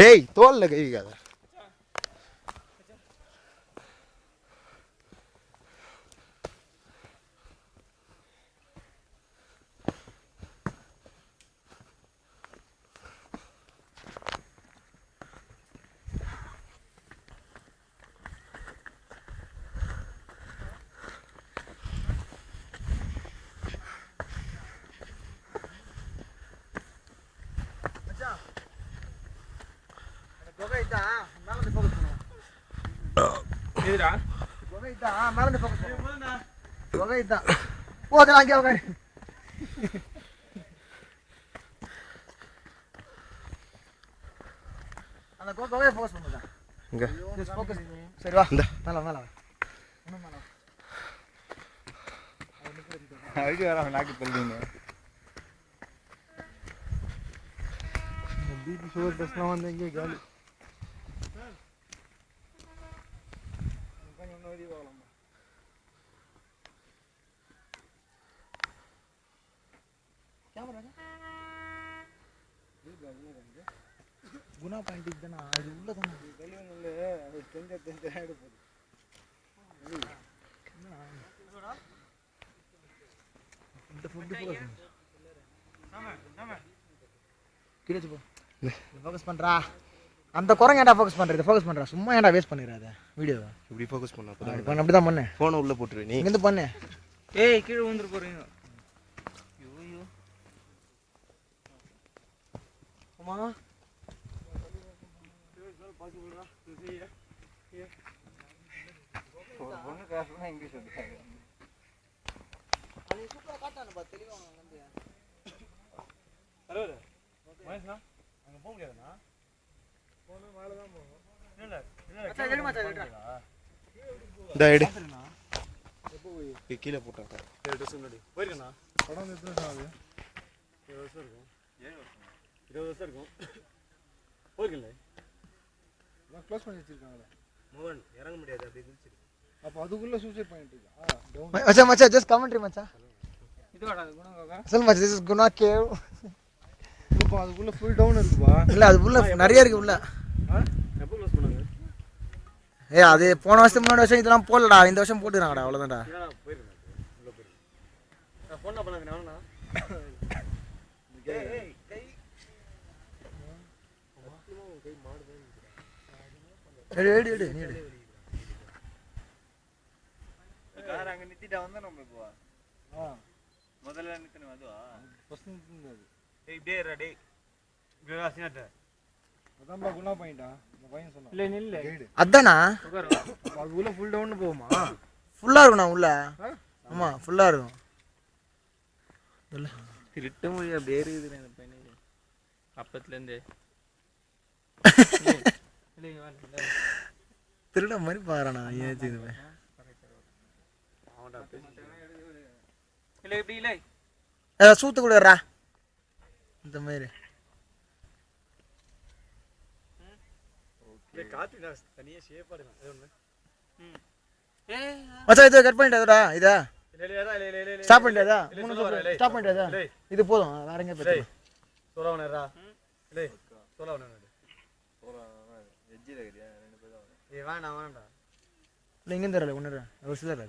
ஏய் தோல்ல கை வைக்காத. சரி வா மேல மேல அடி வர நாக்கு தள்ளிங்க. பிபி சுகர் டெஸ்ட்லாம் வந்து எங்கேயும் காலி. குணா பாயிண்ட் தானே அது உள்ள தானே ஃபோக்கஸ் பண்றா. அந்த குரங்கு ஏன்டா ஃபோக்கஸ் பண்றது? ஃபோக்கஸ் பண்றா. சும்மா ஏன்டா வேஸ்ட் பண்ணிராத வீடியோவை. இப்படி ஃபோக்கஸ் பண்ணா அப்பதான் அப்படிதான் பண்ணு. போனை உள்ள போட்டுரு. நீ இங்க பண்ணு. ஏய் கீழே விழுந்துற போறீங்க. ஐயோ அம்மா பாசிபிளா சரியா பொண்ணு காசுனா இங்கிலீஷ் சொல்றாங்க. அது சூப்பரா காட்டானே பா தெளிவா வந்து. ஹலோ மகேஷ்னா அங்க போக முடியாதுனா? போனா மேல தான் போகும். இல்ல மச்சான் ஏறு மச்சான் ஏறுடா. டேய் எப்போ போய் கீழ போட்டாங்க. 7 வருஷம் முன்னாடி போயிருக்கேனா? படம் எத்தனை வருஷம் ஆகுது? 7 வருஷம் இருக்கும். 7 வருஷம் 20 வருஷம் இருக்கும். போயிருக்கல. நான் க்ளோஸ் பண்ணி வச்சிருக்காங்களே. மோகன் இறங்க முடியாது அப்படி குதிச்சிரு. அப்ப அதுக்குள்ள சூசைட் பாயிண்ட் இருக்கா? மச்சான் மச்சான் ஜஸ்ட் கமெண்ட்ரி மச்சான். இதுவாடா குணா காக்கா. சொல் மச்சான் திஸ் இஸ் குணா கேவ். இப்போ அதுக்குள்ள ஃபுல் டவுன் இருக்குப்பா. இல்ல அது உள்ள நிறைய இருக்கு உள்ள. எப்போ க்ளோஸ் பண்ணாங்க? ஏய் அது போன வருஷம் முன்னாடி வருஷம் இதெல்லாம் போடலடா. இந்த வருஷம் போட்டுறாங்கடா அவ்வளவுதான்டா. போயிருக்கேன் உள்ள போயிருக்கேன். நான் ஃபோன் பண்ணாங்க நானா? ஏய் கை கை மாடுதே. எடு நீ எடு. கார் அங்க நித்திட்டா வந்தா நம்ம இப்போ முதல்ல நித்தணும் அதுவா ஃபர்ஸ்ட் நித்தது. ஏய் டேய் டேய் கிராசினட்ட அதான்டா குணா பாயிண்டா இந்த பையன் சொன்னா. இல்ல நில்ல அதானா அது உள்ள ஃபுல் டவுன் போகுமா? ஃபுல்லா இருக்கும்னா உள்ள. ஆமா ஃபுல்லா இருக்கும். இல்ல திருட்ட முடியா பேர் இருக்குது இந்த பையனுக்கு அப்பத்துல இருந்து. இல்ல வா திருட மாதிரி பாறானா ஏன் இது அவன்டா பேசிட்டானே. இல்ல இப்படி இல்ல சூத்து குடுறா இந்த மாதிரி. ஓகே காத்தினா தனியா ஷேப் ஆடுங்க அது ஒண்ணு. மச்சான் இது கட் பண்ணிட்டடா இத. இல்ல ஸ்டாப் பண்ணிட்டடா. ஸ்டாப் பண்ணிட்டடா. இது போதும் வேற எங்க போய் சோலவனடா. இல்ல சோலவனடா. சோலவன வெஜ்ஜில கறியா ரெண்டு பேரும். ஏய் வேணாம் வேணாம்டா. இல்ல இங்க தெரியல ஒண்ணு ஒரு சிலர்